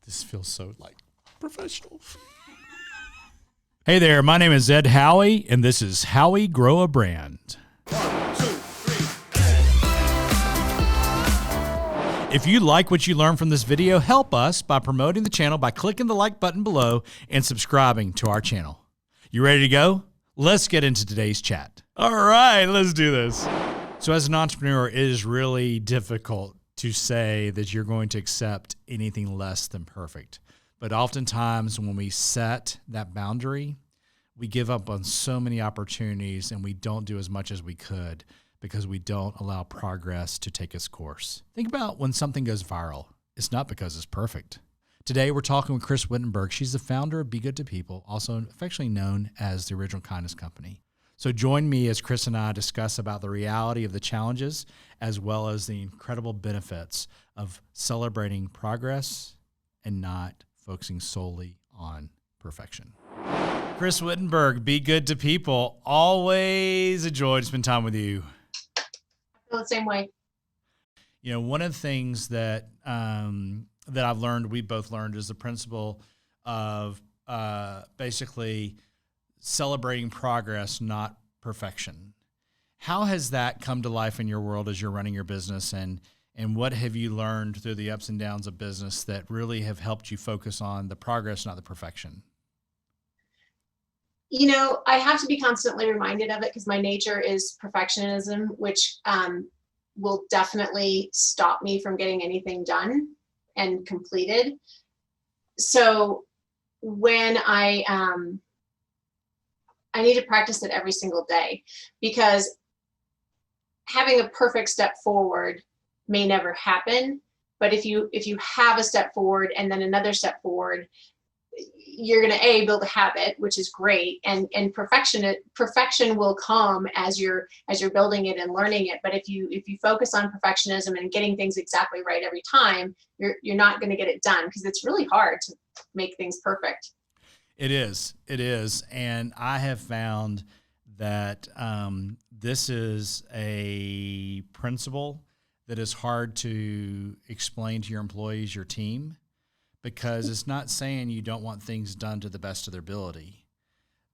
This feels so like professional. Hey there, my name is Ed Howie, and this is Howie Grow a Brand. 1, 2, 3. If you like what you learned from this video, help us by promoting the channel by clicking the like button below and subscribing to our channel. You ready to go? Let's get into today's chat. All right, let's do this. So as an entrepreneur, it is really difficult to say that you're going to accept anything less than perfect. But oftentimes when we set that boundary, we give up on so many opportunities and we don't do as much as we could because we don't allow progress to take its course. Think about when something goes viral. It's not because it's perfect. Today, we're talking with Kris Wittenberg. She's the founder of Be Good to People, also affectionately known as the Original Kindness Company. So join me as Kris and I discuss about the reality of the challenges as well as the incredible benefits of celebrating progress and not focusing solely on perfection. Kris Wittenberg, Be Good to People. Always a joy to spend time with you. I feel the same way. You know, one of the things that that I've learned, we both learned, is the principle of basically celebrating progress, not perfection. How has that come to life in your world as you're running your business, and what have you learned through the ups and downs of business that really have helped you focus on the progress, not the perfection? You know, I have to be constantly reminded of it because my nature is perfectionism, which will definitely stop me from getting anything done and completed. So when I need to practice it every single day, because having a perfect step forward may never happen. But if you have a step forward and then another step forward, you're going to build a habit, which is great, and perfection will come as you're building it and learning it. But if you focus on perfectionism and getting things exactly right every time, you're not going to get it done, because it's really hard to make things perfect. It is, and I have found that this is a principle that is hard to explain to your employees, your team, because it's not saying you don't want things done to the best of their ability,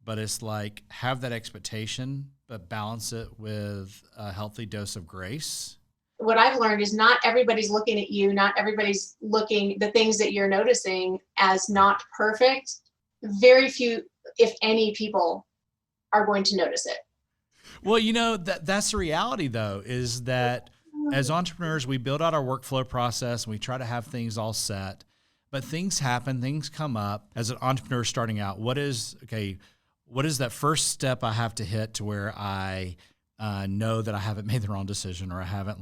but it's like, have that expectation, but balance it with a healthy dose of grace. What I've learned is not everybody's looking at you, not everybody's looking, the things that you're noticing as not perfect. Very few, if any, people are going to notice it. Well, you know, that's the reality, though, is that as entrepreneurs, we build out our workflow process and we try to have things all set. But things happen, things come up. As an entrepreneur starting out, what is that first step I have to hit to where I know that I haven't made the wrong decision, or I haven't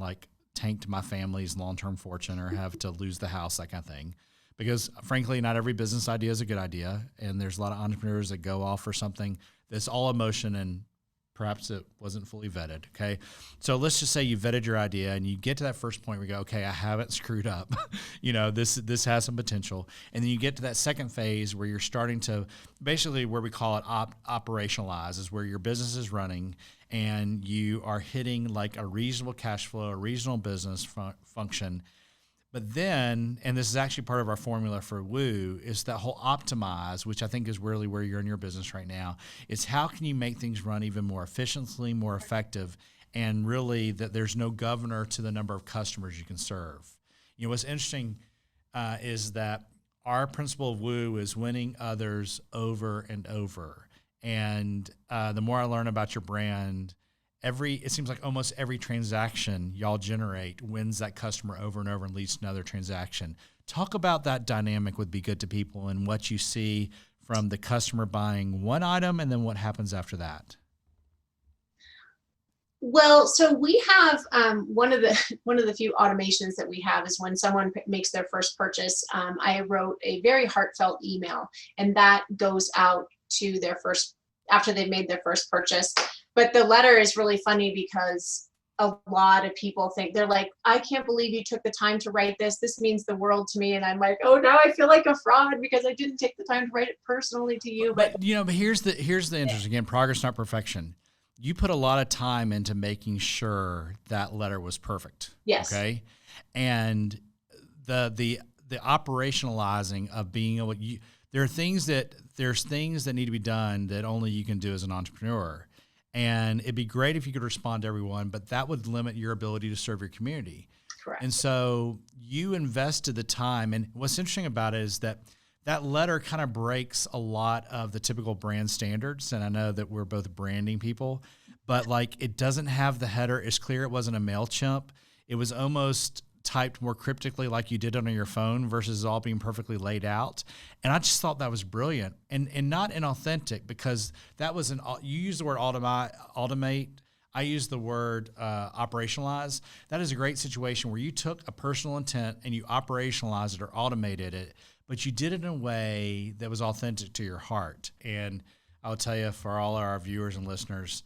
tanked my family's long-term fortune, or have to lose the house, that kind of thing. Because frankly, not every business idea is a good idea. And there's a lot of entrepreneurs that go off for something that's all emotion and perhaps it wasn't fully vetted, okay? So let's just say you vetted your idea and you get to that first point where you go, okay, I haven't screwed up. You know, this has some potential. And then you get to that second phase where you're starting to basically, where we call it operationalize, is where your business is running and you are hitting like a reasonable cash flow, a reasonable business function. But then, and this is actually part of our formula for Woo, is that whole optimize, which I think is really where you're in your business right now. It's how can you make things run even more efficiently, more effective, and really that there's no governor to the number of customers you can serve. You know, what's interesting is that our principle of Woo is winning others over and over. And the more I learn about your brand, it seems like almost every transaction y'all generate wins that customer over and over and leads to another transaction. Talk about that dynamic with Be Good to People and what you see from the customer buying one item and then what happens after that. Well, so we have one of the few automations that we have is when someone makes their first purchase. I wrote a very heartfelt email, and that goes out to after they've made their first purchase. But the letter is really funny because a lot of people think, they're like, I can't believe you took the time to write this. This means the world to me. And I'm like, oh, now I feel like a fraud because I didn't take the time to write it personally to you. But here's the interest. Again, progress, not perfection. You put a lot of time into making sure that letter was perfect. Yes. Okay. And the the operationalizing of being able, there's things that need to be done that only you can do as an entrepreneur. And it'd be great if you could respond to everyone, but that would limit your ability to serve your community. Correct. And so you invested the time. And what's interesting about it is that letter kind of breaks a lot of the typical brand standards. And I know that we're both branding people, but like it doesn't have the header. It's clear it wasn't a MailChimp. It was almost typed more cryptically like you did on your phone versus all being perfectly laid out. And I just thought that was brilliant and not inauthentic, because that was you used the word automate. I use the word operationalize. That is a great situation where you took a personal intent and you operationalized it or automated it, but you did it in a way that was authentic to your heart. And I'll tell you, for all our viewers and listeners,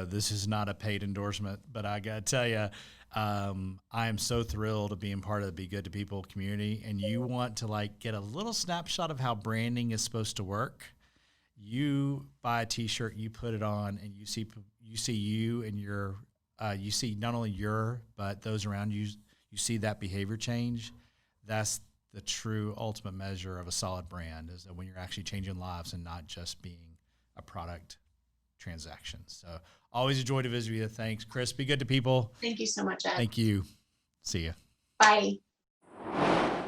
this is not a paid endorsement, but I got to tell you, I am so thrilled to being part of the Be Good to People community. And you want to get a little snapshot of how branding is supposed to work. You buy a T-shirt, you put it on, and you see you and you see not only but those around you. You see that behavior change. That's the true ultimate measure of a solid brand, is that when you're actually changing lives and not just being a product transaction. So always a joy to visit with you. Thanks, Kris. Be good to people. Thank you so much, Ed. Thank you. See you. Bye.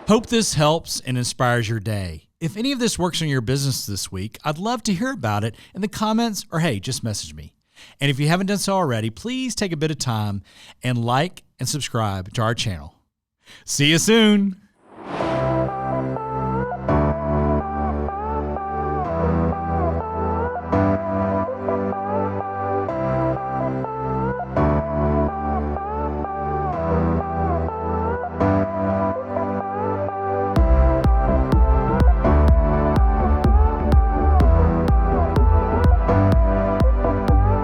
Hope this helps and inspires your day. If any of this works in your business this week, I'd love to hear about it in the comments, or hey, just message me. And if you haven't done so already, please take a bit of time and like and subscribe to our channel. See you soon.